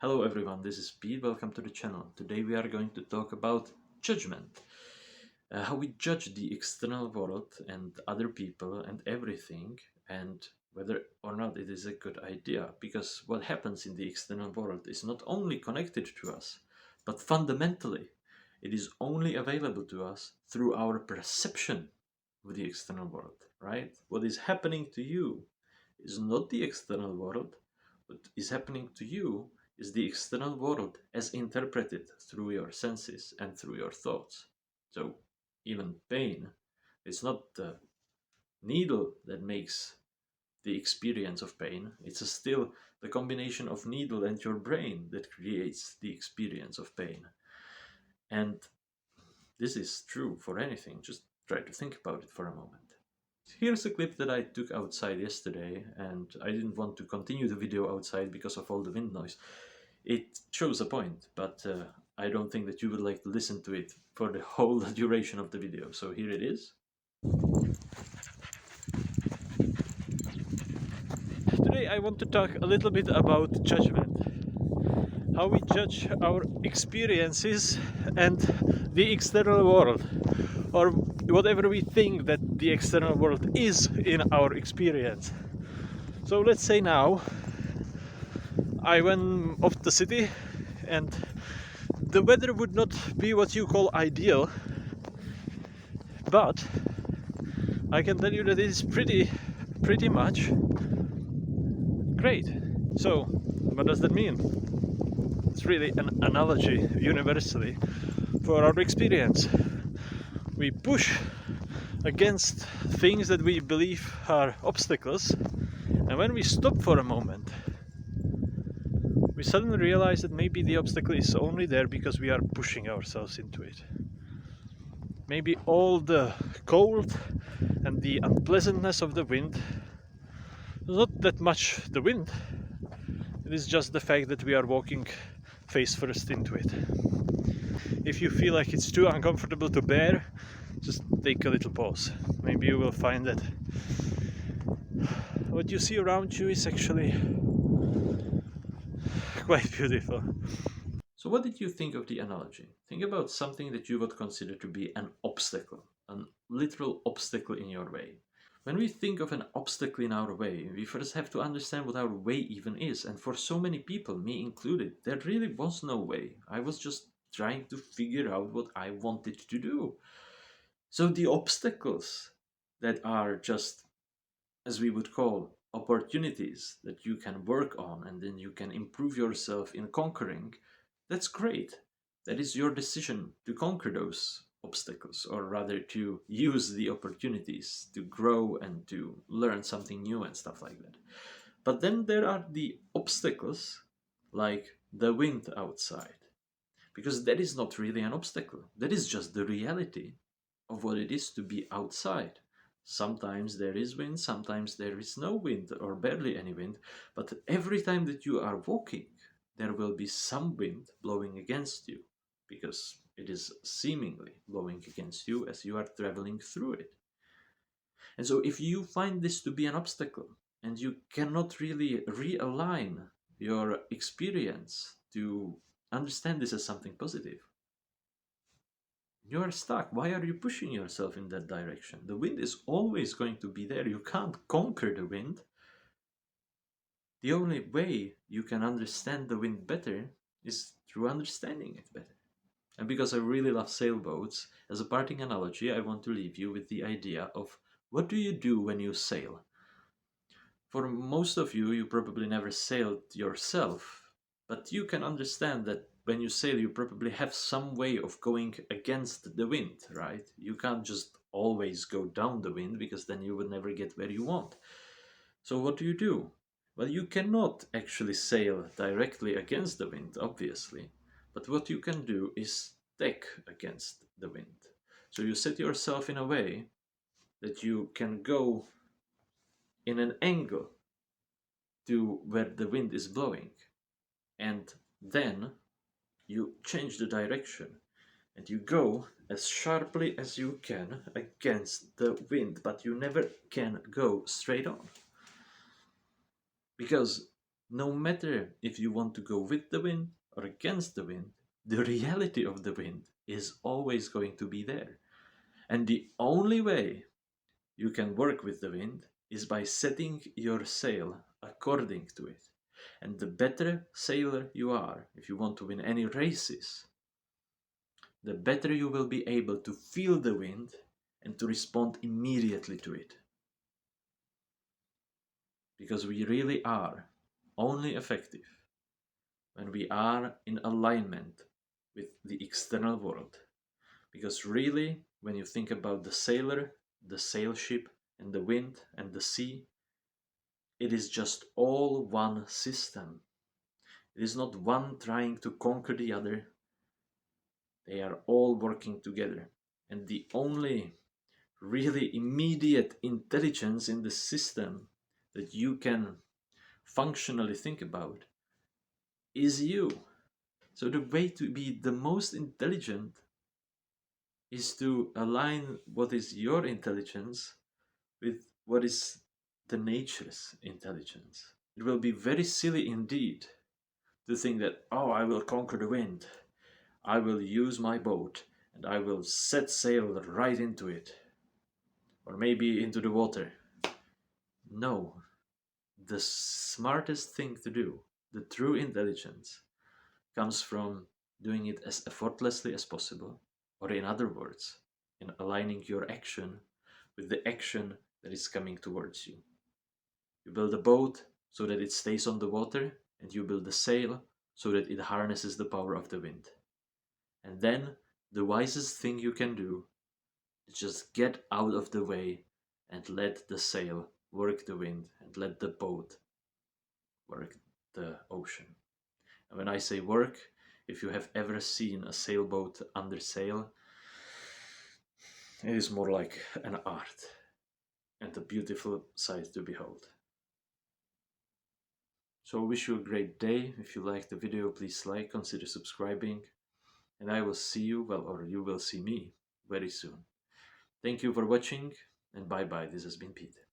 Hello everyone, this is Pete. Welcome to the channel. Today we are going to talk about judgment. How we judge the external world and other people and everything, and whether or not it is a good idea. Because what happens in the external world is not only connected to us, but fundamentally, it is only available to us through our perception of the external world, right? What is happening to you is not the external world. What is happening to you is the external world as interpreted through your senses and through your thoughts. So even pain, it's not the needle that makes the experience of pain. It's still the combination of needle and your brain that creates the experience of pain. And this is true for anything. Just try to think about it for a moment. Here's a clip that I took outside yesterday, and I didn't want to continue the video outside because of all the wind noise. It shows a point, but I don't think that you would like to listen to it for the whole duration of the video. So here it is. Today I want to talk a little bit about judgment. How we judge our experiences and the external world, or whatever we think that the external world is in our experience. So let's say now I went off the city and the weather would not be what you call ideal, but I can tell you that it is pretty much great. So what does that mean? It's really an analogy universally for our experience. We push against things that we believe are obstacles, and when we stop for a moment, we suddenly realize that maybe the obstacle is only there because we are pushing ourselves into it. Maybe all the cold and the unpleasantness of the wind is not that much the wind, it is just the fact that we are walking face first into it. If you feel like it's too uncomfortable to bear, just take a little pause. Maybe you will find that what you see around you is actually quite beautiful. So what did you think of the analogy? Think about something that you would consider to be an obstacle, a literal obstacle in your way. When we think of an obstacle in our way, we first have to understand what our way even is. And for so many people, me included, there really was no way. I was just trying to figure out what I wanted to do. So the obstacles that are just, as we would call, opportunities that you can work on and then you can improve yourself in conquering, that's great. That is your decision to conquer those obstacles, or rather to use the opportunities to grow and to learn something new and stuff like that. But then there are the obstacles, like the wind outside, because that is not really an obstacle. That is just the reality of what it is to be outside. Sometimes there is wind, sometimes there is no wind or barely any wind, but every time that you are walking, there will be some wind blowing against you because it is seemingly blowing against you as you are traveling through it. And so if you find this to be an obstacle and you cannot really realign your experience to understand this as something positive, you are stuck. Why are you pushing yourself in that direction? The wind is always going to be there. You can't conquer the wind. The only way you can understand the wind better is through understanding it better. And because I really love sailboats, as a parting analogy, I want to leave you with the idea of what do you do when you sail? For most of you, you probably never sailed yourself, but you can understand that when you sail, you probably have some way of going against the wind, right? You can't just always go down the wind because then you would never get where you want. So what do? Well, you cannot actually sail directly against the wind, obviously, but what you can do is tack against the wind. So you set yourself in a way that you can go in an angle to where the wind is blowing, and then you change the direction and you go as sharply as you can against the wind, but you never can go straight on, because No matter if you want to go with the wind or against the wind, the reality of the wind is always going to be there. And the only way you can work with the wind is by setting your sail according to it. And the better sailor you are, if you want to win any races, the better you will be able to feel the wind and to respond immediately to it. Because we really are only effective when we are in alignment with the external world. Because really, when you think about the sailor, the sail ship, and the wind and the sea, it is just all one system. It is not one trying to conquer the other. They are all working together. And the only really immediate intelligence in the system that you can functionally think about is you. So the way to be the most intelligent is to align what is your intelligence with what is the nature's intelligence. It will be very silly indeed to think that, oh, I will conquer the wind, I will use my boat, and I will set sail right into it, or maybe into the water. No, the smartest thing to do, the true intelligence, comes from doing it as effortlessly as possible, or in other words, in aligning your action with the action that is coming towards you. You build a boat so that it stays on the water, and you build a sail so that it harnesses the power of the wind. And then the wisest thing you can do is just get out of the way and let the sail work the wind and let the boat work the ocean. And when I say work, if you have ever seen a sailboat under sail, it is more like an art and a beautiful sight to behold. So I wish you a great day. If you liked the video, please like, consider subscribing, and I will see you, well, or you will see me very soon. Thank you for watching, and bye bye. This has been Pete.